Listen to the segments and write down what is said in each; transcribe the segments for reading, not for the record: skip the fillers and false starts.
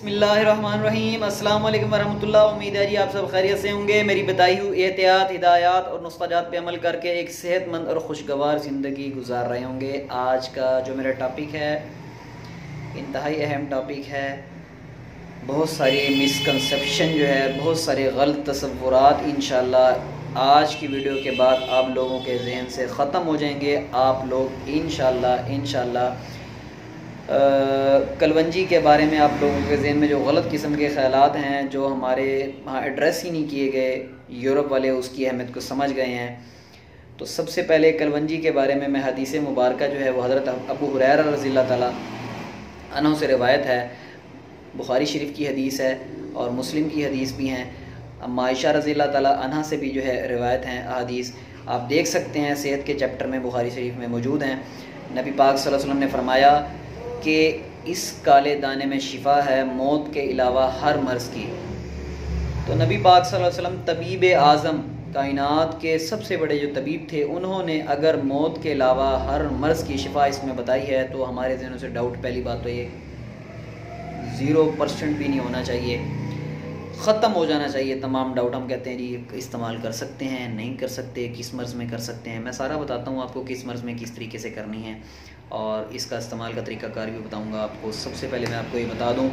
बिस्मिल्लाहिर्रहमानिर्रहीम। अस्सलाम वालेकुम वरहमतुल्लाह। उम्मीद है जी आप सब खैरियत से होंगे। मेरी बताई हुई एहतियात, हिदायत और नुस्ख़ाजात पे अमल करके एक सेहतमंद और खुशगवार ज़िंदगी गुजार रहे होंगे। आज का जो मेरा टॉपिक है इंतहाई अहम टॉपिक है। बहुत सारी मिसकंसेप्शन जो है, बहुत सारे गलत तसव्वुरात इंशाअल्लाह आज की वीडियो के बाद आप लोगों के जहन से ख़त्म हो जाएंगे। आप लोग इंशाअल्लाह कलवंजी के बारे में आप लोगों के जहन में जो गलत किस्म के ख़यालात हैं, जो हमारे वहाँ एड्रेस ही नहीं किए गए, यूरोप वाले उसकी अहमियत को समझ गए हैं। तो सबसे पहले कलवंजी के बारे में मैं हदीस मुबारक जो है वो हज़रत अबू हुरैरा रज़ियल्लाहु ताला अन्हु से रिवायत है। बुखारी शरीफ की हदीस है और मुस्लिम की हदीस भी हैं। अम्मा आयशा रज़ियल्लाहु ताला अन्हा से भी जो है रिवायत हैं हदीस। आप देख सकते हैं सेहत के चैप्टर में बुखारी शरीफ में मौजूद हैं। नबी पाक सल्लल्लाहु अलैहि वसल्लम ने फरमाया कि इस काले दाने में शिफा है मौत के अलावा हर मर्ज़ की। तो नबी पाक सल्लल्लाहु अलैहि वसल्लम तबीब आज़म, कायनात के सबसे बड़े जो तबीब थे, उन्होंने अगर मौत के अलावा हर मर्ज़ की शिफा इसमें बताई है तो हमारे ज़हनों से डाउट, पहली बात तो ये 0% भी नहीं होना चाहिए, ख़त्म हो जाना चाहिए तमाम डाउट। हम कहते हैं जी इस्तेमाल कर सकते हैं, नहीं कर सकते, किस मर्ज़ में कर सकते हैं। मैं सारा बताता हूँ आपको किस मर्ज़ में किस तरीके से करनी है और इसका इस्तेमाल का तरीक़ाकार भी बताऊँगा आपको। सबसे पहले मैं आपको ये बता दूँ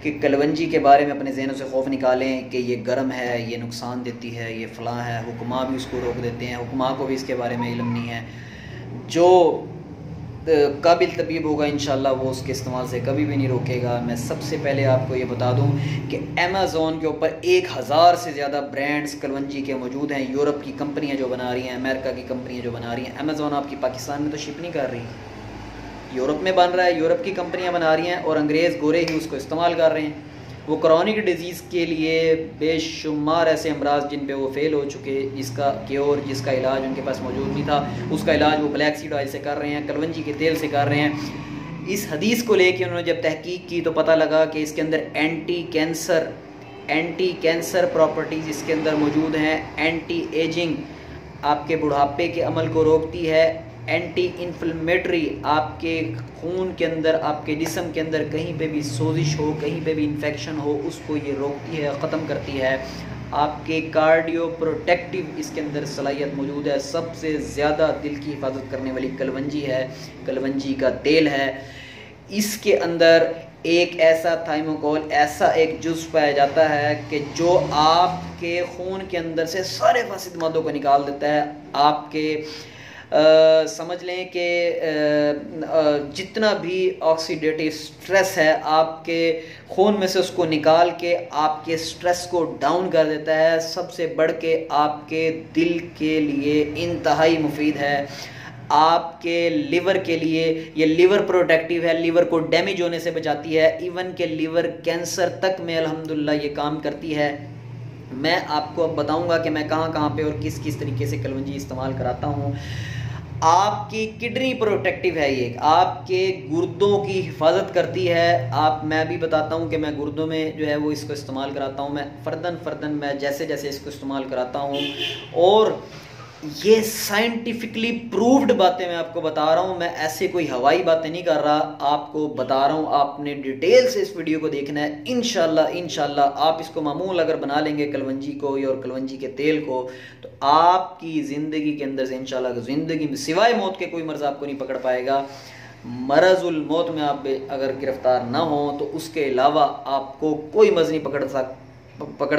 कि कलवंजी के बारे में अपने जहनों से खौफ निकालें कि ये गर्म है, ये नुकसान देती है, ये फ़लाँ है। हुक्मा भी उसको रोक देते हैं, हुक्मा को भी इसके बारे में इल्म नहीं है। जो काबिल तबीब होगा इंशाअल्लाह वो उसके इस्तेमाल से कभी भी नहीं रोकेगा। मैं सबसे पहले आपको ये बता दूं कि अमेज़ॉन के ऊपर 1000 से ज़्यादा ब्रांड्स कलवंजी के मौजूद हैं। यूरोप की कंपनियां जो बना रही हैं, अमेरिका की कंपनियां जो बना रही हैं। अमेज़ॉन आपकी पाकिस्तान में तो शिप नहीं कर रही, यूरोप में बन रहा है, यूरोप की कंपनियाँ बना रही हैं और अंग्रेज़ गोरे ही उसको इस्तेमाल कर रहे हैं। वो क्रॉनिक डिजीज़ के लिए बेशुमार ऐसे अमराज जिन पे वो फेल हो चुके, जिसका क्योर, जिसका इलाज उनके पास मौजूद नहीं था, उसका इलाज वो ब्लैक सीड ऑयल से कर रहे हैं, कलवंजी के तेल से कर रहे हैं। इस हदीस को लेके उन्होंने जब तहकीक की तो पता लगा कि इसके अंदर एंटी कैंसर प्रॉपर्टीज़ इसके अंदर मौजूद हैं। एंटी एजिंग, आपके बुढ़ापे के अमल को रोकती है। एंटी इन्फ्लेमेटरी, आपके खून के अंदर, आपके जिस्म के अंदर कहीं पे भी सोजिश हो, कहीं पे भी इन्फेक्शन हो, उसको ये रोकती है, ख़त्म करती है। आपके कार्डियो प्रोटेक्टिव इसके अंदर सलाहियत मौजूद है। सबसे ज़्यादा दिल की हिफाजत करने वाली कलवंजी है, कलवंजी का तेल है। इसके अंदर एक ऐसा थाइमोकोल, ऐसा एक जुज़ पाया जाता है कि जो आपके खून के अंदर से सारे फासिद मादों को निकाल देता है। आपके समझ लें कि जितना भी ऑक्सीडेटिव स्ट्रेस है आपके खून में से उसको निकाल के आपके स्ट्रेस को डाउन कर देता है। सबसे बढ़ के आपके दिल के लिए इंतहाई मुफीद है। आपके लिवर के लिए ये लिवर प्रोटेक्टिव है, लिवर को डैमेज होने से बचाती है। इवन के लिवर कैंसर तक में अल्हम्दुलिल्लाह ये काम करती है। मैं आपको अब बताऊंगा कि मैं कहाँ कहाँ पे और किस किस तरीके से कलवंजी इस्तेमाल कराता हूँ। आपकी किडनी प्रोटेक्टिव है, ये आपके गुर्दों की हिफाजत करती है। मैं भी बताता हूँ कि मैं गुर्दों में जो है वो इसको इस्तेमाल कराता हूँ। मैं फ़र्दन मैं जैसे जैसे इसको इस्तेमाल कराता हूँ और ये साइंटिफिकली प्रूव्ड बातें मैं आपको बता रहा हूँ। मैं ऐसे कोई हवाई बातें नहीं कर रहा, आपको बता रहा हूँ। आपने डिटेल से इस वीडियो को देखना है। इंशाल्लाह आप इसको मामूल अगर बना लेंगे कलवंजी को और कलवंजी के तेल को, तो आपकी ज़िंदगी के अंदर से इंशाल्लाह ज़िंदगी में सिवाय मौत के कोई मर्ज़ आपको नहीं पकड़ पाएगा। मरज़ुल मौत में आप अगर गिरफ्तार ना हो तो उसके अलावा आपको कोई मर्ज़ नहीं पकड़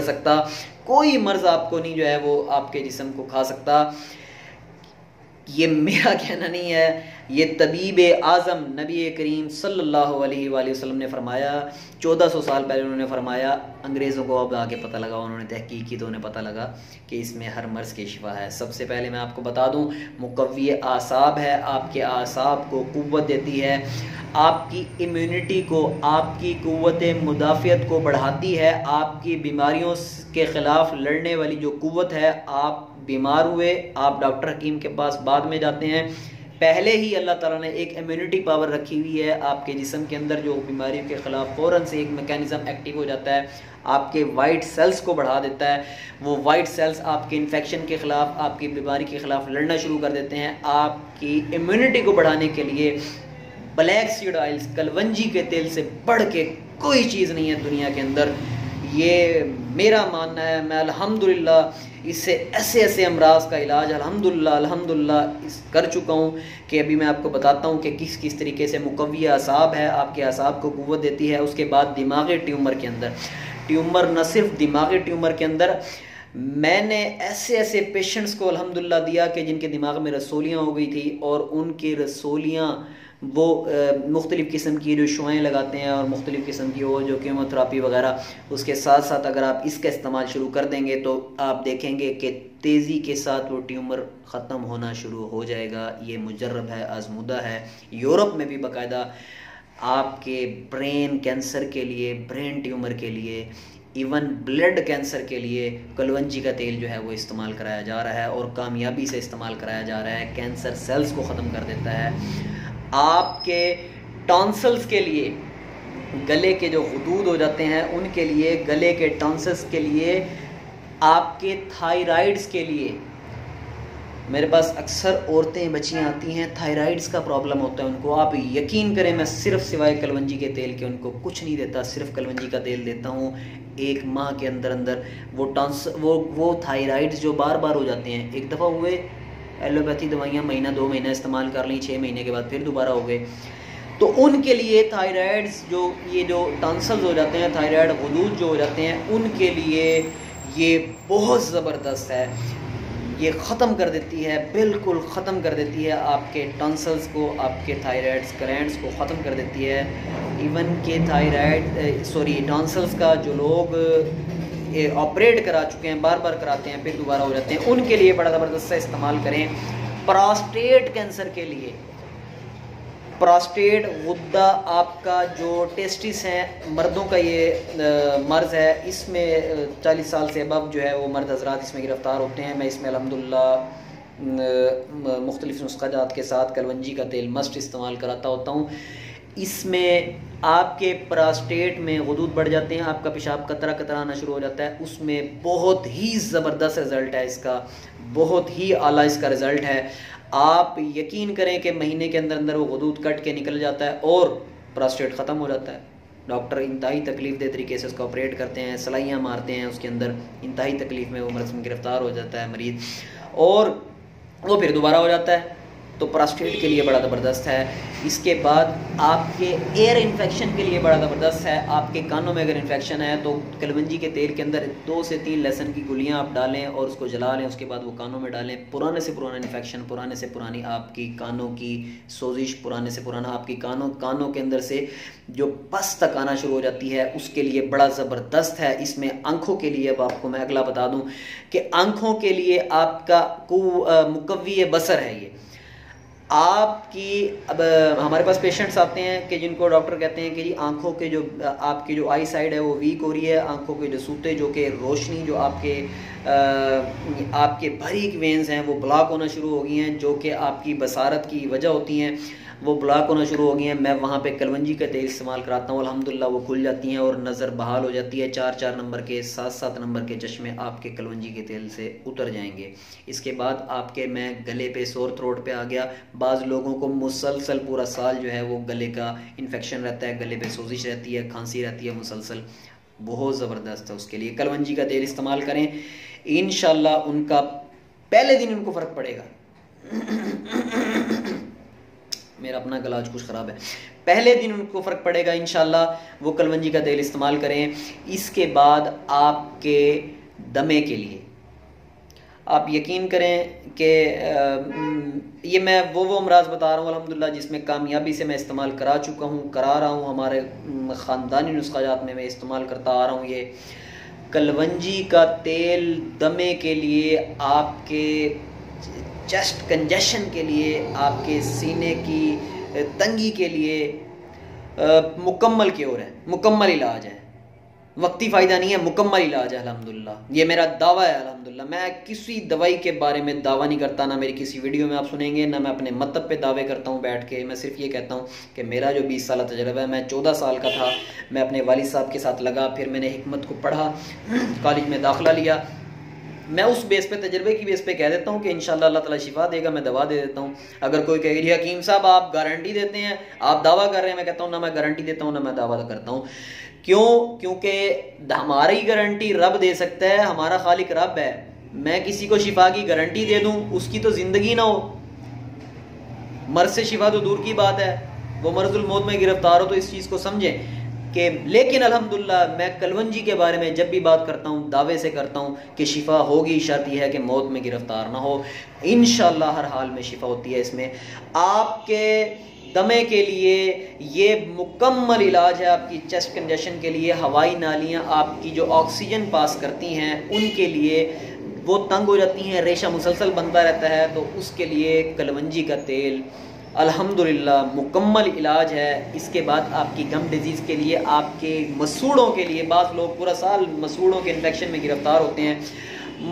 सकता, कोई मर्ज़ आपको नहीं जो है वो आपके जिस्म को खा सकता। ये मेरा कहना नहीं है, ये तबीब आज़म नबी करीम सल्लल्लाहु अलैहि वसल्लम ने फरमाया। 1400 साल पहले उन्होंने फरमाया। अंग्रेज़ों को अब आगे पता लगा, उन्होंने तहकीक की तो उन्हें पता लगा कि इसमें हर मर्ज़ की शिफा है। सबसे पहले मैं आपको बता दूं, मुक़व्वी आसाब है, आपके आसाब को क़ुव्वत देती है, आपकी इम्यूनिटी को, आपकी क़ुव्वत मुदाफ़ियत को बढ़ाती है, आपकी बीमारियों के ख़िलाफ़ लड़ने वाली जो क़ुव्वत है। आप बीमार हुए, आप डॉक्टर हकीम के पास बाद में जाते हैं, पहले ही अल्लाह ताला ने एक इम्यूनिटी पावर रखी हुई है आपके जिस्म के अंदर, जो बीमारियों के ख़िलाफ़ फ़ौरन से एक मैकेनिज़्म एक्टिव हो जाता है, आपके वाइट सेल्स को बढ़ा देता है। वो वाइट सेल्स आपके इन्फेक्शन के ख़िलाफ़, आपकी बीमारी के ख़िलाफ़ लड़ना शुरू कर देते हैं। आपकी इम्यूनिटी को बढ़ाने के लिए ब्लैक सीड ऑयल्स, कलवंजी के तेल से बढ़ के कोई चीज़ नहीं है दुनिया के अंदर, ये मेरा मानना है। मैं अल्हम्दुलिल्लाह इससे ऐसे ऐसे अमराज का इलाज अल्हम्दुलिल्लाह इस कर चुका हूँ कि अभी मैं आपको बताता हूँ कि किस किस तरीके से मुकव्वी असाब है, आपके असाब को क़ुव्वत देती है। उसके बाद दिमागी ट्यूमर के अंदर, ट्यूमर न सिर्फ दिमागी ट्यूमर के अंदर, मैंने ऐसे ऐसे पेशेंट्स को अल्हम्दुलिल्लाह दिया कि जिनके दिमाग में रसोलियाँ हो गई थी, और उनकी रसोलियाँ वो मुख्तलिफ़ किस्म की जो शुआएँ लगाते हैं और मुख्तलिफ़ किस्म की वो जो कीमोथेरापी वगैरह, उसके साथ साथ अगर आप इसका इस्तेमाल शुरू कर देंगे तो आप देखेंगे कि तेज़ी के साथ वो ट्यूमर ख़त्म होना शुरू हो जाएगा। ये मुजर्रब है, आजमूदा है। यूरोप में भी बाकायदा आपके ब्रेन कैंसर के लिए, ब्रेन ट्यूमर के लिए, इवन ब्लड कैंसर के लिए कलवंजी का तेल जो है वो इस्तेमाल कराया जा रहा है, और कामयाबी से इस्तेमाल कराया जा रहा है। कैंसर सेल्स को ख़त्म कर देता है। आपके टॉन्सल्स के लिए, गले के जो गुदूद हो जाते हैं उनके लिए, गले के टॉन्सल्स के लिए, आपके थायराइड्स के लिए, मेरे पास अक्सर औरतें बच्चियाँ आती हैं, थायराइड्स का प्रॉब्लम होता है उनको। आप यकीन करें मैं सिर्फ सिवाय कलवंजी के तेल के उनको कुछ नहीं देता, सिर्फ कलवंजी का तेल देता हूँ। 1 माह के अंदर अंदर वो थायराइड्स जो बार बार हो जाते हैं, एक दफ़ा हुए एलोपैथी दवाइयाँ महीना 2 महीना इस्तेमाल कर ली, 6 महीने के बाद फिर दोबारा हो गए, तो उनके लिए थायराइड्स जो ये जो टॉन्सिल्स हो जाते हैं, थायराइड गुदूद जो हो जाते हैं, उनके लिए ये बहुत ज़बरदस्त है। ये ख़त्म कर देती है, बिल्कुल ख़त्म कर देती है आपके टॉन्सिल्स को, आपके थायराइड्स ग्लैंड्स को ख़त्म कर देती है। इवन के थायराइड टॉन्सिल्स का जो लोग ऑपरेट करा चुके हैं, बार बार कराते हैं फिर दोबारा हो जाते हैं, उनके लिए बड़ा ज़बरदस्त सा इस्तेमाल करें। प्रोस्टेट कैंसर के लिए, प्रोस्टेट गुद्दा आपका जो टेस्टिस है, मर्दों का ये मर्ज़ है, इसमें 40 साल से अबव जो है वो मर्द हजरात इसमें गिरफ़्तार होते हैं। मैं इसमें अल्हम्दुलिल्लाह मुख्तलिफ़ नुस्ख़ाजात के साथ कलवंजी का तेल मस्ट इस्तेमाल कराता होता हूँ। इसमें आपके प्रोस्टेट में गुदूद बढ़ जाते हैं, आपका पेशाब कतरा कतरा आना शुरू हो जाता है, उसमें बहुत ही ज़बरदस्त रिज़ल्ट है इसका, बहुत ही आला इसका रिज़ल्ट है। आप यकीन करें कि महीने के अंदर अंदर वो गुदूद कट के निकल जाता है और प्रोस्टेट ख़त्म हो जाता है। डॉक्टर इंतहाई तकलीफ़ दे तरीके से उसका ऑपरेट करते हैं, सलाइयाँ मारते हैं उसके अंदर, इंतहाई तकलीफ़ में वो मर्ज़ में गिरफ़्तार हो जाता है मरीज़, और वो फिर दोबारा हो जाता है। तो प्रोस्टेट के लिए बड़ा ज़बरदस्त है। इसके बाद आपके एयर इन्फेक्शन के लिए बड़ा ज़बरदस्त है। आपके कानों में अगर इन्फेक्शन है तो कलवंजी के तेल के अंदर 2 से 3 लहसुन की गुलियाँ आप डालें और उसको जला लें, उसके बाद वो कानों में डालें। पुराने से पुराना इन्फेक्शन, पुराने से पुरानी आपकी कानों की सोजिश, पुराने से पुराना आपकी कानों के अंदर से जो पस तक आना शुरू हो जाती है, उसके लिए बड़ा ज़बरदस्त है। इसमें आँखों के लिए अब आपको मैं अगला बता दूँ कि आँखों के लिए आपका मुकव्वी बसर है ये आपकी। अब हमारे पास पेशेंट्स आते हैं कि जिनको डॉक्टर कहते हैं कि जी आंखों के जो आपकी जो आई साइड है वो वीक हो रही है, आंखों के जो सूते जो कि रोशनी जो आपके बारीक वेंस हैं वो ब्लॉक होना शुरू हो गई हैं, जो कि आपकी बसारत की वजह होती हैं, वो ब्लॉक होना शुरू हो गई हैं। मैं वहाँ पे कलवंजी का तेल इस्तेमाल कराता हूँ, अल्हम्दुलिल्लाह वो खुल जाती हैं और नज़र बहाल हो जाती है। 4-4 नंबर के, 7-7 नंबर के चश्मे आपके कलवंजी के तेल से उतर जाएंगे। इसके बाद आपके मैं गले पे, सोर थ्रोट पे आ गया। बाज़ लोगों को मुसलसल पूरा साल जो है वो गले का इन्फेक्शन रहता है, गले पे सोजिश रहती है, खांसी रहती है मुसलसल, बहुत ज़बरदस्त है। उसके लिए कलवंजी का तेल इस्तेमाल करें, इंशाल्लाह उनका पहले दिन उनको फ़र्क पड़ेगा। मेरा अपना गला आज कुछ ख़राब है। पहले दिन उनको फ़र्क पड़ेगा इंशाल्लाह, वो कलवंजी का तेल इस्तेमाल करें। इसके बाद आपके दमे के लिए आप यकीन करें कि ये मैं वो अमराज बता रहा हूँ अल्हम्दुलिल्लाह जिसमें कामयाबी से मैं इस्तेमाल करा चुका हूँ, करा रहा हूँ। हमारे ख़ानदानी नुस्ख़ाजात में मैं इस्तेमाल करता आ रहा हूँ। ये कलवंजी का तेल दमे के लिए, आपके चेस्ट कंजेशन के लिए, आपके सीने की तंगी के लिए मुकम्मल क्योर है, मुकम्मल इलाज है, वक्ती फ़ायदा नहीं है, मुकम्मल इलाज है अल्हम्दुलिल्लाह। ये मेरा दावा है अल्हम्दुलिल्लाह। मैं किसी दवाई के बारे में दावा नहीं करता, ना मेरी किसी वीडियो में आप सुनेंगे, ना मैं अपने मतलब पे दावे करता हूँ बैठ के। मैं सिर्फ ये कहता हूँ कि मेरा जो 20 साल तजर्बा है, मैं 14 साल का था, मैं अपने वालिद साहब के साथ लगा, फिर मैंने हिकमत को पढ़ा, कॉलेज में दाखिला लिया। मैं उस बेस पे, तजर्बे की बेस पे कह देता हूँ कि इंशाल्लाह अल्लाह ताला शिफा देगा, मैं दवा दे देता हूँ। अगर कोई कहेगी हकीम साहब आप गारंटी देते हैं, आप दावा कर रहे हैं, मैं कहता हूँ ना मैं गारंटी देता हूँ ना मैं दावा करता हूँ। क्यों? क्योंकि हमारी गारंटी रब दे सकता है, हमारा खालिक रब है। मैं किसी को शिफा की गारंटी दे दूं, उसकी तो जिंदगी ना हो, मर्ज से शिफा तो दूर की बात है, वो मर्जुल मौत में गिरफ्तार हो, तो इस चीज़ को समझें कि लेकिन अल्हम्दुलिल्लाह मैं कलवंजी के बारे में जब भी बात करता हूँ दावे से करता हूँ कि शिफा होगी, शर्त यह है कि मौत में गिरफ्तार ना हो। इंशाअल्लाह हर हाल में शिफा होती है। इसमें आपके दमे के लिए ये मुकम्मल इलाज है, आपकी चेस्ट कंजेशन के लिए, हवाई नालियाँ आपकी जो ऑक्सीजन पास करती हैं उनके लिए वो तंग हो जाती हैं, रेशा मुसलसल बनता रहता है, तो उसके लिए कलवंजी का तेल अल्हम्दुलिल्लाह मुकम्मल इलाज है। इसके बाद आपकी गम डिजीज़ के लिए, आपके मसूड़ों के लिए, बाज़ लोग पूरा साल मसूड़ों के इन्फेक्शन में गिरफ्तार होते हैं,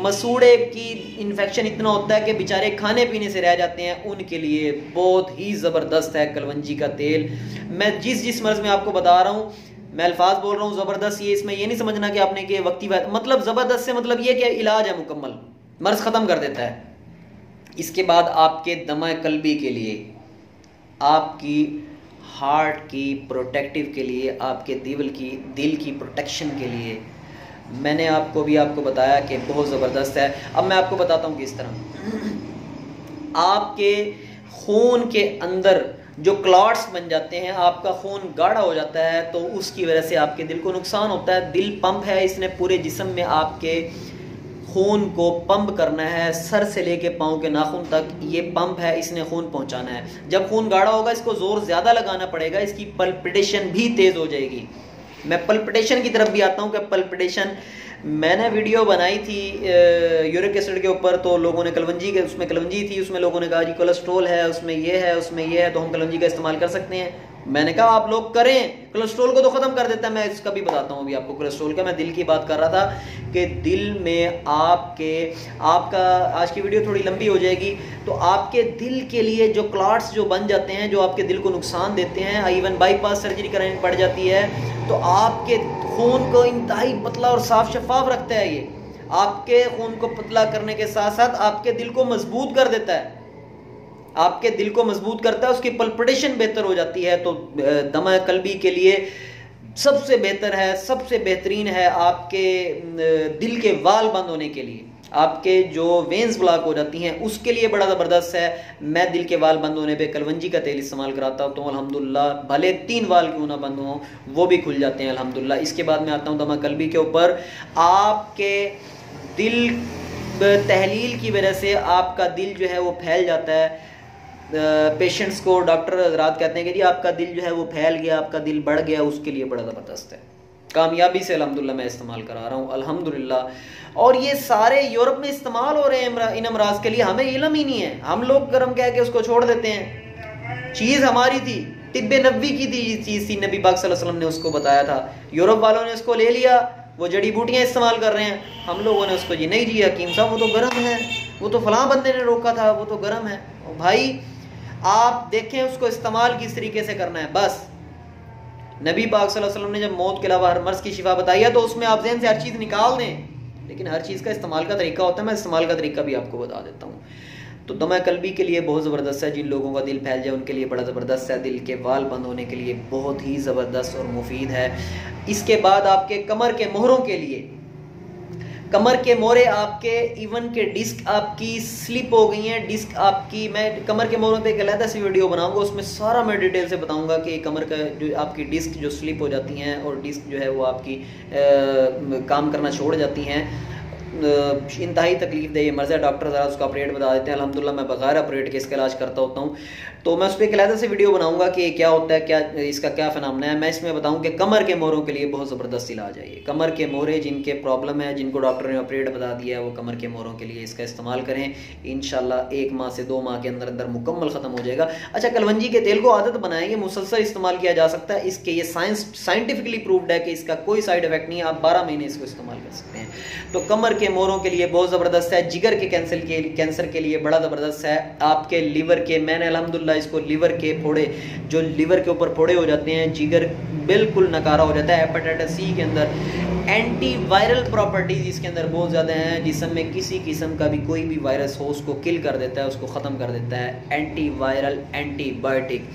मसूड़े की इन्फेक्शन इतना होता है कि बेचारे खाने पीने से रह जाते हैं, उनके लिए बहुत ही ज़बरदस्त है कलवंजी का तेल। मैं जिस मर्ज़ में आपको बता रहा हूँ, मैं अल्फाज बोल रहा हूँ ज़बरदस्त, ये इसमें ये नहीं समझना कि आपने कि वक्ती मतलब ज़बरदस्त से मतलब ये कि इलाज है मुकम्मल, मर्ज़ ख़त्म कर देता है। इसके बाद आपके दमा कल्बी के लिए, आपकी हार्ट की प्रोटेक्टिव के लिए, आपके दिल की प्रोटेक्शन के लिए मैंने आपको बताया कि बहुत ज़बरदस्त है। अब मैं आपको बताता हूँ किस तरह। आपके खून के अंदर जो क्लॉट्स बन जाते हैं, आपका खून गाढ़ा हो जाता है, तो उसकी वजह से आपके दिल को नुकसान होता है। दिल पंप है, इसने पूरे जिस्म में आपके खून को पंप करना है, सर से लेके पाँव के नाखून तक ये पंप है, इसने खून पहुंचाना है। जब खून गाढ़ा होगा इसको ज़ोर ज़्यादा लगाना पड़ेगा, इसकी पल्पिटेशन भी तेज़ हो जाएगी। मैं पल्पिटेशन की तरफ भी आता हूँ कि पल्पिटेशन, मैंने वीडियो बनाई थी यूरिक एसिड के ऊपर, तो लोगों ने कलवंजी के, उसमें कलवंजी थी, उसमें लोगों ने कहा जी कोलेस्ट्रोल है, उसमें ये है, उसमें ये है, तो हम कलवंजी का इस्तेमाल कर सकते हैं। मैंने कहा आप लोग करें, कोलेस्ट्रोल को तो ख़त्म कर देता है। मैं इसका भी बताता हूँ अभी आपको कोलेस्ट्रोल का। मैं दिल की बात कर रहा था कि दिल में आपका आज की वीडियो थोड़ी लंबी हो जाएगी, तो आपके दिल के लिए जो क्लॉट्स जो बन जाते हैं, जो आपके दिल को नुकसान देते हैं, इवन बाईपास सर्जरी करानी पड़ जाती है, तो आपके खून को इंतहाई पतला और साफ शफाफ रखता है। ये आपके खून को पतला करने के साथ साथ आपके दिल को मजबूत कर देता है, आपके दिल को मजबूत करता है, उसकी पल्पिटेशन बेहतर हो जाती है। तो दमा कल्बी के लिए सबसे बेहतर है, सबसे बेहतरीन है आपके दिल के वाल बंद होने के लिए, आपके जो वेंस ब्लॉक हो जाती हैं उसके लिए बड़ा ज़बरदस्त है। मैं दिल के वाल बंद होने पे कलवंजी का तेल इस्तेमाल कराता हूँ, तो अल्हम्दुलिल्लाह भले 3 वाल क्यों ना बंद हों वो भी खुल जाते हैं अल्हम्दुलिल्लाह। इसके बाद मैं आता हूँ दमा कल्बी के ऊपर। आपके दिल तहलील की वजह से आपका दिल जो है वो फैल जाता है। पेशेंट्स को डॉक्टर हज़रात कहते हैं कि जी आपका दिल जो है वो फैल गया, आपका दिल बढ़ गया, उसके लिए बड़ा ज़बरदस्त है। कामयाबी से अल्हम्दुलिल्लाह मैं इस्तेमाल करा रहा हूँ अल्हम्दुलिल्लाह। और ये सारे यूरोप में इस्तेमाल हो रहे हैं इन अमराज के लिए, हमें इल्म ही नहीं है, हम लोग गरम कह के उसको छोड़ देते हैं। चीज़ हमारी थी, तिब्बे नबी की थी, चीज़ थी, नबी पाक सल्लल्लाहु अलैहि वसल्लम ने उसको बताया था, यूरोप वालों ने उसको ले लिया, वो जड़ी बूटियाँ इस्तेमाल कर रहे हैं, हम लोगों ने उसको जी नहीं जी हकीम साहब वो तो गर्म है, वो तो फलां बंदे ने रोका था, वो तो गर्म है। भाई आप देखें उसको इस्तेमाल किस तरीके से करना है। बस नबी पाक सल्लल्लाहु अलैहि वसल्लम ने जब मौत के अलावा हर मर्ज़ की शिफा बताई है, तो उसमें आप ज़हन से हर चीज़ निकाल दें, लेकिन हर चीज़ का इस्तेमाल का तरीका होता है, मैं इस्तेमाल का तरीका भी आपको बता देता हूँ। तो दमा कल्बी के लिए बहुत ज़बरदस्त है, जिन लोगों का दिल फैल जाए उनके लिए बड़ा ज़बरदस्त है, दिल के वाल बंद होने के लिए बहुत ही ज़बरदस्त और मुफीद है। इसके बाद आपके कमर के मोहरों के लिए, कमर के मोहरे आपके इवन के डिस्क आपकी स्लिप हो गई हैं, डिस्क आपकी, मैं कमर के मोहरों पे एक अलग सी वीडियो बनाऊंगा, उसमें सारा मैं डिटेल से बताऊंगा कि कमर का जो आपकी डिस्क जो स्लिप हो जाती हैं और डिस्क जो है वो आपकी काम करना छोड़ जाती हैं, इंतहाई तकलीफ दे ये मर्ज़ है। डॉक्टर ज़रा उसका ऑपरेट बता देते हैं, अल्हम्दुलिल्लाह मैं बगैर ऑपरेट के इसका इलाज करता होता हूँ, तो मैं उस पर एक अलग से वीडियो बनाऊंगा कि क्या होता है, क्या इसका क्या फिनोमेना है। मैं इसमें बताऊँ कि कमर के मोहरों के लिए बहुत ज़बरदस्त इलाज है ये। कमर के मोहरे जिनके प्रॉब्लम है, जिनको डॉक्टर ने ऑपरेट बता दिया है, वो कमर के मोहरों के लिए इसका इस्तेमाल करें, इंशाल्लाह 1 माह से 2 माह के अंदर अंदर मुकम्मल ख़त्म हो जाएगा। अच्छा, कलवंजी के तेल को आदत बनाएंगे, मुसलसल इस्तेमाल किया जा सकता है, इसके ये साइंटिफिकली प्रूव्ड है कि इसका कोई साइड इफेक्ट नहीं है, आप 12 महीने इसको इस्तेमाल कर सकते हैं। तो कमर के मोहरों के लिए बहुत ज़बरदस्त है। जिगर के कैंसर के लिए बड़ा ज़बरदस्त है। आपके लीवर के, मैंने अल्हम्दुलिल्लाह इसको लीवर के फोड़े, जो लीवर के ऊपर फोड़े हो जाते हैं, जिगर बिल्कुल नकारा हो जाता है, हेपेटाइटिस सी के अंदर एंटी वायरल प्रॉपर्टीज इसके अंदर बहुत ज़्यादा हैं, जिसम में किसी किस्म का भी कोई भी वायरस हो उसको किल कर देता है, उसको ख़त्म कर देता है, एंटी वायरल एंटीबायोटिक।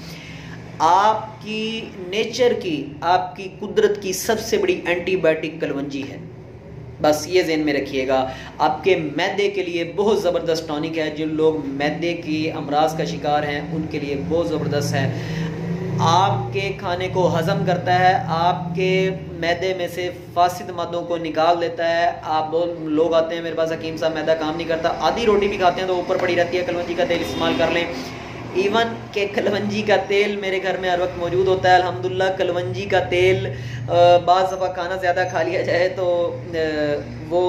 आपकी नेचर की, आपकी कुदरत की सबसे बड़ी एंटीबायोटिक कलवंजी है। बस ये ज़हन में रखिएगा। आपके मैदे के लिए बहुत ज़बरदस्त टॉनिक है। जिन लोग मैदे की अमराज का शिकार हैं उनके लिए बहुत ज़बरदस्त है। आपके खाने को हज़म करता है, आपके मैदे में से फासिद मादों को निकाल देता है। आप बहुत लोग आते हैं मेरे पास, हकीम साहब मैदा काम नहीं करता, आधी रोटी भी खाते हैं तो ऊपर पड़ी रहती है, कलवंजी का तेल इस्तेमाल कर लें। इवन के कलवंजी का तेल मेरे घर में हर वक्त मौजूद होता है अल्हम्दुलिल्लाह। कलवंजी का तेल बाज़ दफ़ा खाना ज़्यादा खा लिया जाए तो वो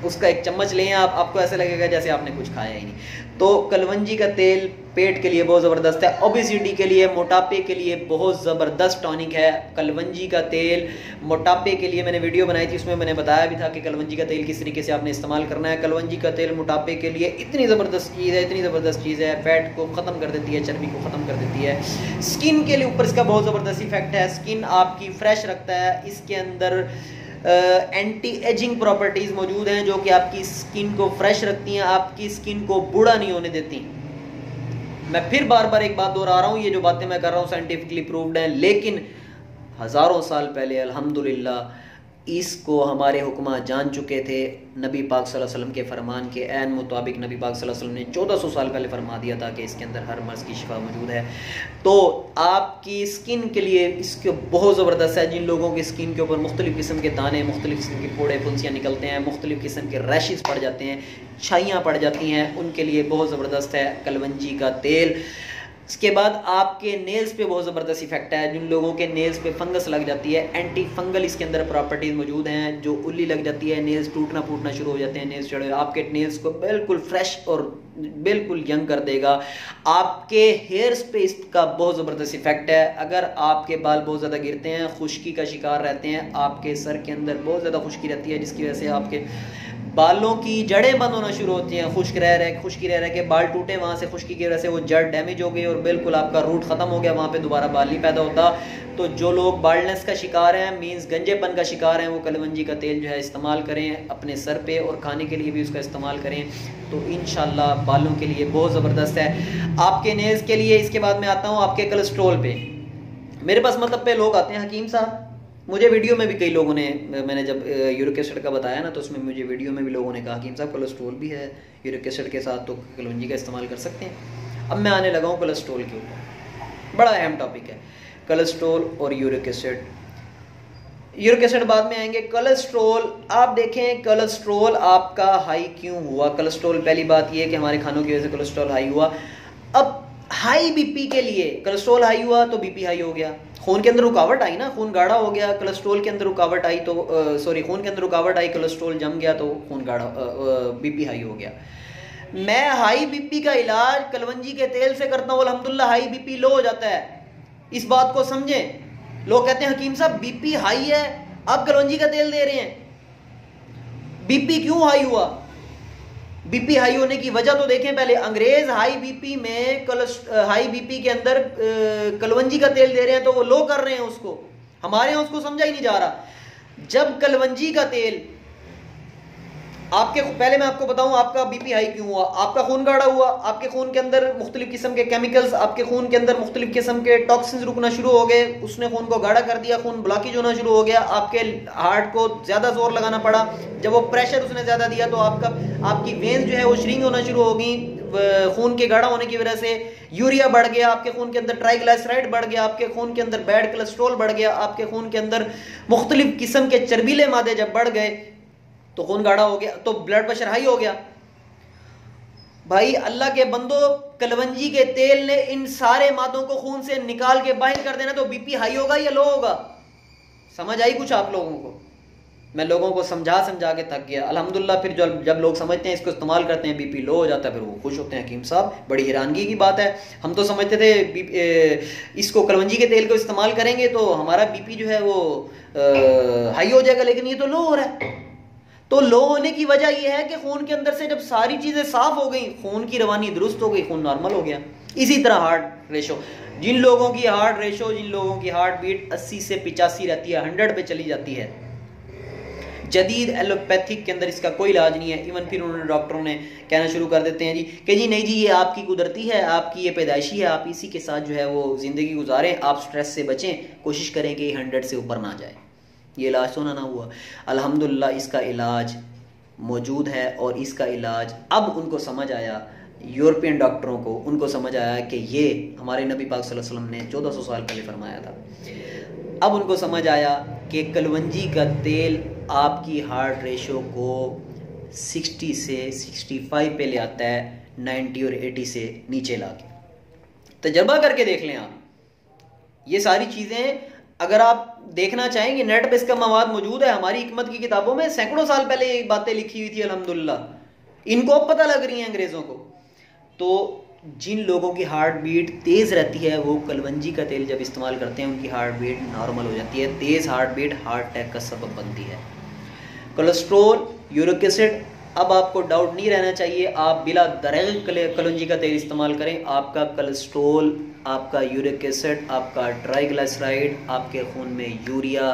उसका एक चम्मच लें आप, आपको ऐसा लगेगा जैसे आपने कुछ खाया ही नहीं। तो कलवंजी का तेल पेट के लिए बहुत ज़बरदस्त है, ओबेसिटी के लिए, मोटापे के लिए बहुत ज़बरदस्त टॉनिक है कलवंजी का तेल। मोटापे के लिए मैंने वीडियो बनाई थी, उसमें मैंने बताया भी था कि कलवंजी का तेल किस तरीके से आपने इस्तेमाल करना है। कलवंजी का तेल मोटापे के लिए इतनी ज़बरदस्त चीज़ है, इतनी ज़बरदस्त चीज़ है, फैट को ख़त्म कर देती है, चर्बी को ख़त्म कर देती है। स्किन के लिए ऊपर इसका बहुत ज़बरदस्त इफेक्ट है, स्किन आपकी फ्रेश रखता है। इसके अंदर एंटी एजिंग प्रॉपर्टीज़ मौजूद हैं जो कि आपकी स्किन को फ्रेश रखती हैं, आपकी स्किन को बूढ़ा नहीं होने देती। मैं फिर बार बार एक बात दोहरा रहा हूँ, ये जो बातें मैं कर रहा हूँ साइंटिफिकली प्रूव्ड हैं, लेकिन हज़ारों साल पहले अल्हम्दुलिल्लाह इसको हमारे हुक्मा जान चुके थे। नबी पाक सल्लल्लाहु अलैहि वसल्लम के फरमान के ऐन मुताबिक नबी पाक सल्लल्लाहु अलैहि वसल्लम ने 1400 साल पहले फरमा दिया था कि इसके अंदर हर मर्ज़ की शिफा मौजूद है। तो आपकी स्किन के लिए इसके बहुत ज़बरदस्त है। जिन लोगों की स्किन के ऊपर मुख्तलिफ़ किस्म के दाने, मुख्तलिफ़ किस्म के फोड़े फुंसियाँ निकलते हैं, मुख्तलिफ़ किस्म के रैशेस पड़ जाते हैं, छाइयाँ पड़ जाती हैं, उनके लिए बहुत ज़बरदस्त है कलवंजी का तेल। इसके बाद आपके नेल्स पे बहुत ज़बरदस्त इफेक्ट है। जिन लोगों के नेल्स पे फंगस लग जाती है, एंटी फंगल इसके अंदर प्रॉपर्टीज़ मौजूद हैं। जो उल्ली लग जाती है, नेल्स टूटना फूटना शुरू हो जाते हैं, नेल्स चढ़े, आपके नेल्स को बिल्कुल फ्रेश और बिल्कुल यंग कर देगा। आपके हेयर्स पे इसका बहुत ज़बरदस्त इफेक्ट है। अगर आपके बाल बहुत ज़्यादा गिरते हैं, खुश्की का शिकार रहते हैं, आपके सर के अंदर बहुत ज़्यादा खुश्की रहती है जिसकी वजह से आपके बालों की जड़ें बंद होना शुरू होती हैं, खुश्की रह रह के बाल टूटे, वहाँ से खुश्की की वजह से वो जड़ डैमेज हो गई और बिल्कुल आपका रूट ख़त्म हो गया, वहाँ पे दोबारा बाल नहीं पैदा होता। तो जो लोग बाल्डनेस का शिकार हैं, मींस गंजेपन का शिकार हैं, वो कलवंजी का तेल जो है इस्तेमाल करें अपने सर पे, और खाने के लिए भी उसका इस्तेमाल करें तो इंशाल्लाह बालों के लिए बहुत ज़बरदस्त है। आपके नेल्स के लिए, इसके बाद में आता हूँ आपके कोलेस्ट्रॉल पे। मेरे पास मतलब पे लोग आते हैं, हकीम साहब मुझे वीडियो में भी कई लोगों ने, मैंने जब यूरिक एसिड का बताया ना तो उसमें मुझे वीडियो में भी लोगों ने कहा हकीम साहब कोलेस्ट्रॉल भी है यूरिक एसिड के साथ, तो कलवंजी का इस्तेमाल कर सकते हैं। अब मैं आने लगा हूँ कोलेस्ट्रॉल के ऊपर, बड़ा अहम टॉपिक है कोलेस्ट्रॉल और यूरिक एसिड। यूरिक एसिड बाद में आएंगे। कोलेस्ट्रॉल, आप देखें कोलेस्ट्रॉल आपका हाई क्यों हुआ। कोलेस्ट्रॉल, पहली बात ये है कि हमारे खानों की वजह से कोलेस्ट्रॉल हाई हुआ। अब हाई बीपी के लिए कोलेस्ट्रॉल हाई हुआ तो बीपी हाई हो गया, खून के अंदर रुकावट आई ना, खून गाढ़ा हो गया, कोलेस्ट्रॉल के अंदर रुकावट आई तो खून के अंदर रुकावट आई, कोलेस्ट्रॉल जम गया तो खून गाढ़ा, बीपी हाई हो गया। मैं हाई बीपी का इलाज कलवंजी के तेल से करता हूँ, अल्हम्दुलिल्लाह हाई बीपी लो हो जाता है। इस बात को समझें। लोग कहते हैं हकीम साहब बीपी हाई है आप कलवंजी का तेल दे रहे हैं, बीपी क्यों हाई हुआ। बीपी हाई होने की वजह तो देखें पहले। अंग्रेज हाई बीपी में हाई बीपी के अंदर कलवंजी का तेल दे रहे हैं तो वो लो कर रहे हैं उसको, हमारे यहाँ उसको समझा ही नहीं जा रहा। जब कलवंजी का तेल आपके, पहले मैं आपको बताऊं आपका बीपी हाई क्यों हुआ। आपका खून गाढ़ा हुआ, आपके खून के अंदर मुख्तलिफ किस्म के केमिकल्स, आपके खून के अंदर मुख्तलिफ किस्म के टॉक्सिन्स रुकना शुरू हो गए, उसने खून को गाढ़ा कर दिया, खून ब्लॉकेज होना शुरू हो गया, आपके हार्ट को ज़्यादा जोर लगाना पड़ा। जब वो प्रेशर उसने ज़्यादा दिया तो आपकी वेन्स जो है वो श्रिंक होना शुरू हो गई खून के गाढ़ा होने की वजह से। यूरिया बढ़ गया आपके खून के अंदर, ट्राइग्लिसराइड बढ़ गया आपके खून के अंदर, बैड कोलेस्ट्रॉल बढ़ गया आपके खून के अंदर, मुख्तलिफ किस्म के चर्बीले मादे जब बढ़ गए तो खून गाढ़ा हो गया, तो ब्लड प्रेशर हाई हो गया। भाई अल्लाह के बंदो, कलवंजी के तेल ने इन सारे मादों को खून से निकाल के बाहर कर देना, तो बीपी हाई होगा या लो होगा। समझ आई कुछ आप लोगों को। मैं लोगों को समझा के थक गया। अल्हम्दुलिल्लाह फिर जब लोग समझते हैं, इसको इस्तेमाल करते हैं, बीपी लो हो जाता है, फिर वो खुश होते हैं। हकीम साहब बड़ी हैरानगी की बात है, हम तो समझते थे इसको कलवंजी के तेल को इस्तेमाल करेंगे तो हमारा बीपी जो है वो हाई हो जाएगा, लेकिन ये तो लो हो रहा है। तो लो होने की वजह यह है कि खून के अंदर से जब सारी चीजें साफ हो गई, खून की रवानी दुरुस्त हो गई, खून नॉर्मल हो गया। इसी तरह हार्ट रेशो, जिन लोगों की हार्ट रेशो, जिन लोगों की हार्ट बीट 80 से 85 रहती है, 100 पे चली जाती है, जदीद एलोपैथिक के अंदर इसका कोई इलाज नहीं है। इवन फिर उन्होंने डॉक्टरों ने कहना शुरू कर देते हैं जी कि जी नहीं जी ये आपकी कुदरती है, आपकी ये पैदाइशी है, आप इसी के साथ जो है वो ज़िंदगी गुजारें, आप स्ट्रेस से बचें, कोशिश करें कि 100 से ऊपर ना जाए। ये इलाज तो ना हुआ। अल्हम्दुलिल्लाह इसका इलाज मौजूद है और इसका इलाज अब उनको समझ आया, यूरोपियन डॉक्टरों को, उनको समझ आया कि ये हमारे नबी पाक सल्लल्लाहु अलैहि वसल्लम ने 1400 साल पहले फरमाया था। अब उनको समझ आया कि कलवंजी का तेल आपकी हार्ट रेशो को 60 से 65 पे ले आता है, 90 और 80 से नीचे ला के। तजर्बा करके देख लें आप, ये सारी चीज़ें अगर आप देखना चाहेंगे नेट पे इसका मवाद मौजूद है। हमारी हिकमत की किताबों में सैकड़ों साल पहले ये बातें लिखी हुई थी अल्हम्दुलिल्लाह, इनको अब पता लग रही हैं अंग्रेज़ों को। तो जिन लोगों की हार्ट बीट तेज़ रहती है वो कलवंजी का तेल जब इस्तेमाल करते हैं उनकी हार्ट बीट नॉर्मल हो जाती है। तेज़ हार्ट बीट हार्ट अटैक का सबब बनती है। कोलेस्ट्रोल, यूरिक एसिड, अब आपको डाउट नहीं रहना चाहिए, आप बिला दरैल कलवंजी का तेल इस्तेमाल करें, आपका कोलेस्ट्रोल, आपका यूरिक एसिड, आपका ट्राइग्लिसराइड, आपके खून में यूरिया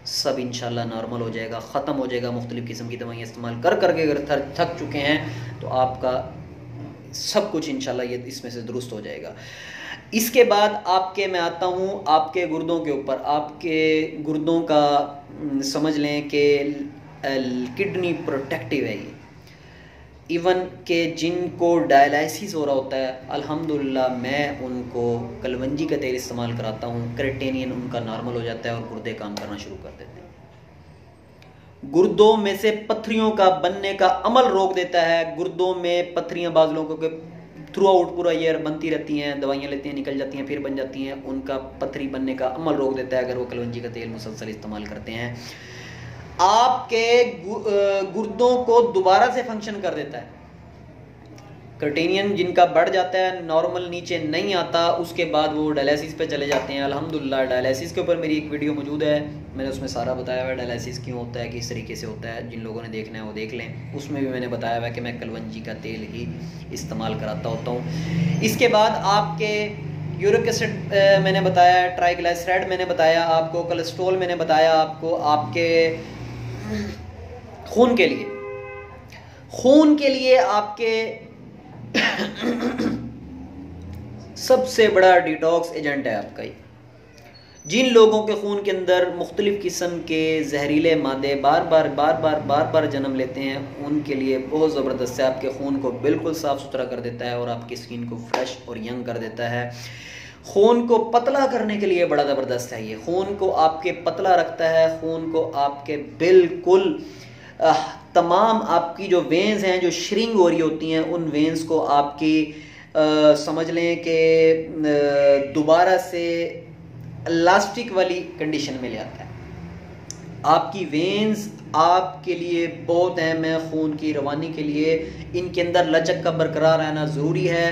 सब इंशाल्लाह नॉर्मल हो जाएगा, ख़त्म हो जाएगा। मुख्तलिफ़ किस्म की दवाइयाँ इस्तेमाल कर करके अगर थक चुके हैं तो आपका सब कुछ इंशाल्लाह ये इसमें से दुरुस्त हो जाएगा। इसके बाद मैं आता हूँ आपके गुर्दों के ऊपर। आपके गुर्दों का समझ लें कि किडनी प्रोटेक्टिव है ये। इवन के जिनको डायलिसिस हो रहा होता है अल्हम्दुलिल्लाह मैं उनको कलवंजी का तेल इस्तेमाल कराता हूँ, क्रेटेनियन उनका नॉर्मल हो जाता है और गुर्दे काम करना शुरू कर देते हैं। गुर्दों में से पत्थरियों का बनने का अमल रोक देता है। गुर्दों में पत्थरियां बाज़ लोगों के थ्रू आउट पूरा ईयर बनती रहती हैं, दवाइयाँ लेते हैं, निकल जाती हैं, फिर बन जाती हैं, उनका पत्थरी बनने का अमल रोक देता है अगर वो कलवंजी का तेल मुसलसल इस्तेमाल करते हैं। आपके गुर्दों को दोबारा से फंक्शन कर देता है। क्रेटेनियन जिनका बढ़ जाता है, नॉर्मल नीचे नहीं आता, उसके बाद वो डायलिसिस पे चले जाते हैं। अल्हम्दुलिल्लाह डायलिसिस के ऊपर मेरी एक वीडियो मौजूद है, मैंने उसमें सारा बताया हुआ है डायलिसिस क्यों होता है, किस तरीके से होता है। जिन लोगों ने देखना है वो देख लें, उसमें भी मैंने बताया हुआ है कि मैं कलवंजी का तेल ही इस्तेमाल कराता होता हूँ। इसके बाद आपके यूरिक एसिड मैंने बताया, ट्राइग्लिसराइड मैंने बताया आपको, कोलेस्ट्रोल मैंने बताया आपको। आपके खून के लिए आपके सबसे बड़ा डिटॉक्स एजेंट है आपका ही। जिन लोगों के खून के अंदर मुख्तलिफ किस्म के जहरीले मादे बार बार जन्म लेते हैं उनके लिए बहुत ज़बरदस्त है। आपके खून को बिल्कुल साफ़ सुथरा कर देता है और आपकी स्किन को फ्रेश और यंग कर देता है। खून को पतला करने के लिए बड़ा ज़बरदस्त है ये। खून को आपके पतला रखता है, खून को आपके बिल्कुल तमाम आपकी जो वेंस हैं जो श्रिंक हो रही होती हैं उन वेंस को आपकी समझ लें कि दोबारा से इलास्टिक वाली कंडीशन में ले आता है। आपकी वेंस आपके लिए बहुत अहम है खून की रवानी के लिए, इनके अंदर लचक का बरकरार रहना ज़रूरी है।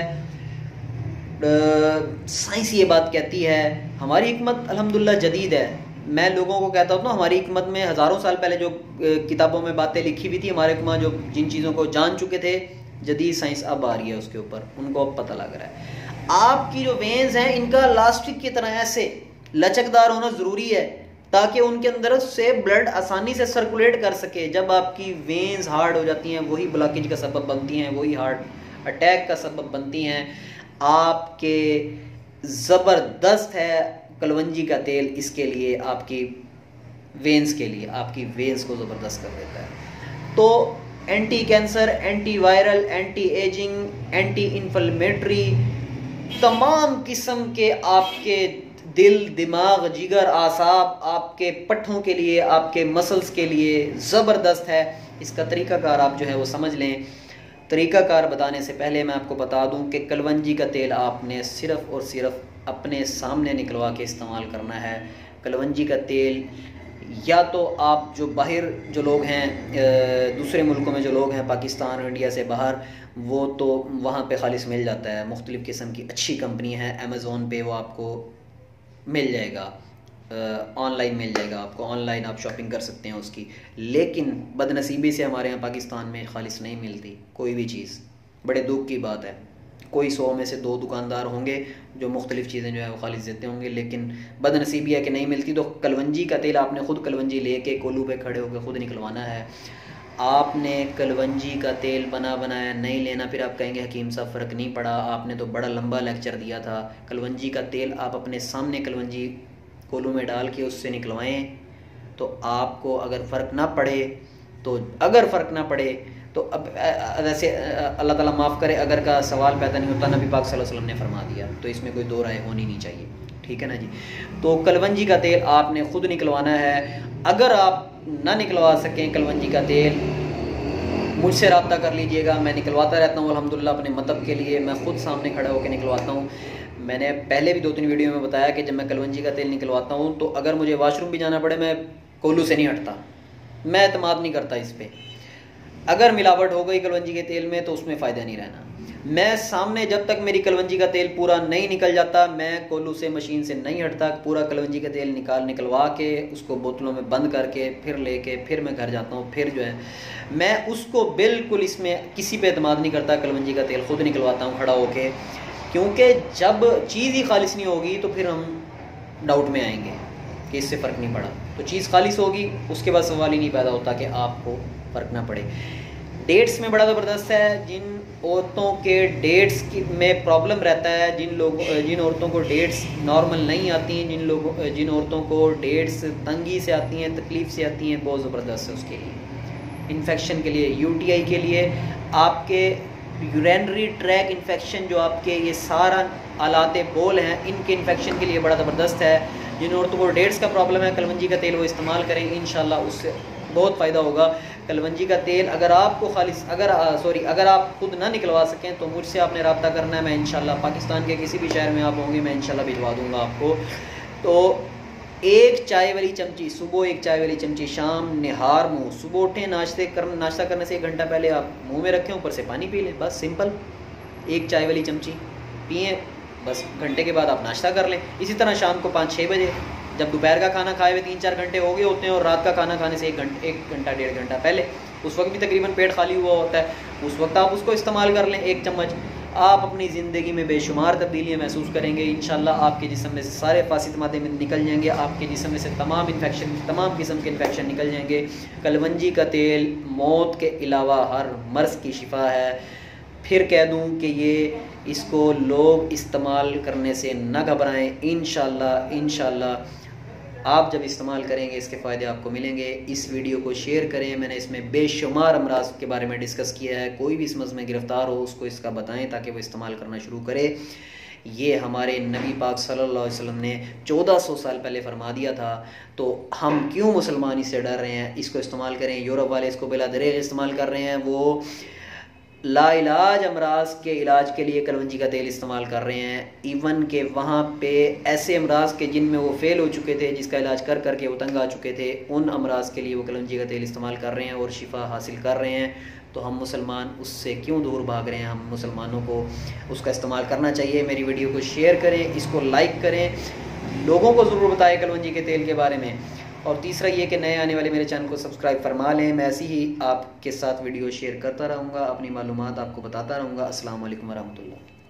साइंस ये बात कहती है। हमारी हिकमत अल्हम्दुलिल्लाह जदीद है। मैं लोगों को कहता हूँ ना हमारी हिकमत में हज़ारों साल पहले जो किताबों में बातें लिखी हुई थी, हमारे हुक्मा जो जिन चीज़ों को जान चुके थे, जदीद साइंस अब आ रही है उसके ऊपर, उनको अब पता लग रहा है। आपकी जो वेंस हैं इनका इलास्टिक की तरह ऐसे लचकदार होना ज़रूरी है ताकि उनके अंदर से ब्लड आसानी से सर्कुलेट कर सके। जब आपकी वेंस हार्ड हो जाती हैं वही ब्लॉकेज का सबब बनती हैं, वही हार्ट अटैक का सबब बनती हैं। आपके ज़बरदस्त है कलवंजी का तेल इसके लिए, आपकी वेंस के लिए, आपकी वेंस को ज़बरदस्त कर देता है। तो anti cancer, anti viral, anti ageing, anti inflammatory, तमाम किस्म के आपके दिल, दिमाग, जिगर, आसाब, आपके पट्ठों के लिए, आपके मसल्स के लिए ज़बरदस्त है। इसका तरीक़ाकार आप जो है वो समझ लें। तरीक़ाकार बताने से पहले मैं आपको बता दूं कि कलवंजी का तेल आपने सिर्फ़ और सिर्फ अपने सामने निकलवा के इस्तेमाल करना है। कलवंजी का तेल या तो आप जो बाहर जो लोग हैं, दूसरे मुल्कों में जो लोग हैं, पाकिस्तान और इंडिया से बाहर, वो तो वहाँ पे खालिस मिल जाता है। मुख्तलिफ़ किस्म की अच्छी कंपनी है, अमेज़ोन पे वो आपको मिल जाएगा, ऑनलाइन मिल जाएगा आपको, ऑनलाइन आप शॉपिंग कर सकते हैं उसकी। लेकिन बदनसीबी से हमारे यहाँ पाकिस्तान में खालिस नहीं मिलती कोई भी चीज़, बड़े दुख की बात है। कोई 100 में से 2 दुकानदार होंगे जो मुख्तलिफ़ चीज़ें जो है वो खालिस देते होंगे, लेकिन बदनसीबी है कि नहीं मिलती। तो कलवंजी का तेल आपने ख़ुद कलवंजी लेके कोल्हू पे खड़े होकर ख़ुद निकलवाना है। आपने कलवंजी का तेल बना बनाया नहीं लेना, फिर आप कहेंगे हकीम साहब फ़र्क नहीं पड़ा, आपने तो बड़ा लंबा लेक्चर दिया था। कलवंजी का तेल आप अपने सामने कलवंजी कोल्हू में डाल के उससे निकलवाएं, तो आपको अगर फ़र्क ना पड़े तो अब वैसे अल्लाह ताला माफ़ करे, अगर का सवाल पैदा नहीं होता, नबी पाक सल्लल्लाहु अलैहि वसल्लम ने फरमा दिया, तो इसमें कोई दो राय होनी नहीं चाहिए, ठीक है ना जी। तो कलवंजी का तेल आपने ख़ुद निकलवाना है। अगर आप ना निकलवा सकें कलवंजी का तेल, मुझसे रब्ता कर लीजिएगा, मैं निकलवाता रहता हूँ अल्हम्दुलिल्लाह अपने मतलब के लिए, मैं ख़ुद सामने खड़ा होकर निकलवाता हूँ। मैंने पहले भी 2-3 वीडियो में बताया कि जब मैं कलवंजी का तेल निकलवाता हूँ तो अगर मुझे वाशरूम भी जाना पड़े मैं कोल्हू से नहीं हटता, मैं एतमाद नहीं करता इस पर। अगर मिलावट हो गई कलवंजी के तेल में तो उसमें फ़ायदा नहीं रहना। मैं सामने जब तक मेरी कलवंजी का तेल पूरा नहीं निकल जाता, मैं कोल्हू से मशीन से नहीं हटता। पूरा कलवंजी का तेल निकलवा के उसको बोतलों में बंद करके फिर लेके फिर मैं घर जाता हूँ। फिर जो है मैं उसको बिल्कुल इसमें किसी पे एतमाद नहीं करता, कलवंजी का तेल ख़ुद निकलवाता हूँ खड़ा होके, क्योंकि जब चीज़ ही खालिस नहीं होगी तो फिर हम डाउट में आएंगे कि इससे फ़र्क नहीं पड़ा। तो चीज़ खालिस होगी, उसके बाद सवाल ही नहीं पैदा होता कि आपको फ़र्क ना पड़े। डेट्स में बड़ा ज़बरदस्त है। जिन औरतों के डेट्स में प्रॉब्लम रहता है, जिन औरतों को डेट्स नॉर्मल नहीं आती हैं, जिन औरतों को डेट्स तंगी से आती हैं, तकलीफ़ से आती हैं, बहुत ज़बरदस्त है उसके लिए। इन्फेक्शन के लिए, यूटीआई के लिए, आपके यूरिनरी ट्रैक इन्फेक्शन जो आपके ये सारा आलाते बोल हैं, इनके इन्फेक्शन के लिए बड़ा ज़बरदस्त है। जिन औरतों को डेट्स का प्रॉब्लम है, कलवंजी का तेल वो इस्तेमाल करें, इंशाल्लाह उससे बहुत फ़ायदा होगा। कलवंजी का तेल अगर आप खुद ना निकलवा सकें तो मुझसे आपने रब्ता करना है। मैं इंशाल्लाह पाकिस्तान के किसी भी शहर में आप होंगे, मैं इंशाल्लाह भिजवा दूँगा आपको। तो एक चाय वाली चमची सुबह, एक चाय वाली चमची शाम, निहार मुँह, सुबह उठें नाश्ता करने से 1 घंटा पहले आप मुँह में रखें, ऊपर से पानी पी लें, बस सिंपल। एक चाय वाली चमची पिएँ, बस घंटे के बाद आप नाश्ता कर लें। इसी तरह शाम को 5-6 बजे, जब दोपहर का खाना खाए हुए 3-4 घंटे हो गए होते हैं और रात का खाना खाने से 1 घंटा 1.5 घंटा पहले, उस वक्त भी तकरीबन पेट खाली हुआ होता है, उस वक्त आप उसको इस्तेमाल कर लें 1 चम्मच। आप अपनी ज़िंदगी में बेशुमार तब्दीलियाँ महसूस करेंगे इंशाल्लाह। आपके जिस्म में से सारे फासिद मादे निकल जाएंगे, आपके जिस्म में से तमाम किस्म के इन्फेक्शन निकल जाएंगे। कलवंजी का तेल मौत के अलावा हर मर्ज़ की शिफा है। फिर कह दूं कि इसको लोग इस्तेमाल करने से न घबराएं। इंशाल्लाह आप जब इस्तेमाल करेंगे इसके फ़ायदे आपको मिलेंगे। इस वीडियो को शेयर करें, मैंने इसमें बेशुमार अमराज के बारे में डिस्कस किया है। कोई भी इस मर्ज़ में गिरफ़्तार हो उसको इसका बताएं ताकि वो इस्तेमाल करना शुरू करे। ये हमारे नबी पाक सल्लल्लाहु अलैहि वसल्लम ने 1400 साल पहले फरमा दिया था, तो हम क्यों मुसलमान इससे डर रहे हैं? इसको इस्तेमाल करें। यूरोप वाले इसको बिला दरेग इस्तेमाल कर रहे हैं, वो लाइलाज अमराज के इलाज के लिए कलवंजी का तेल इस्तेमाल कर रहे हैं। इवन के वहाँ पे ऐसे अमराज के जिनमें वो फेल हो चुके थे, जिसका इलाज कर करके वो तंग आ चुके थे, उन अमराज के लिए वो कलवंजी का तेल इस्तेमाल कर रहे हैं और शिफा हासिल कर रहे हैं। तो हम मुसलमान उससे क्यों दूर भाग रहे हैं? हम मुसलमानों को उसका इस्तेमाल करना चाहिए। मेरी वीडियो को शेयर करें, इसको लाइक करें, लोगों को ज़रूर बताएं कलवंजी के तेल के बारे में। और तीसरा ये कि नए आने वाले मेरे चैनल को सब्सक्राइब फरमा लें। मैं ऐसी ही आपके साथ वीडियो शेयर करता रहूँगा, अपनी मालूमात आपको बताता रहूँगा। अस्सलाम वालेकुम वरहमतुल्लाह।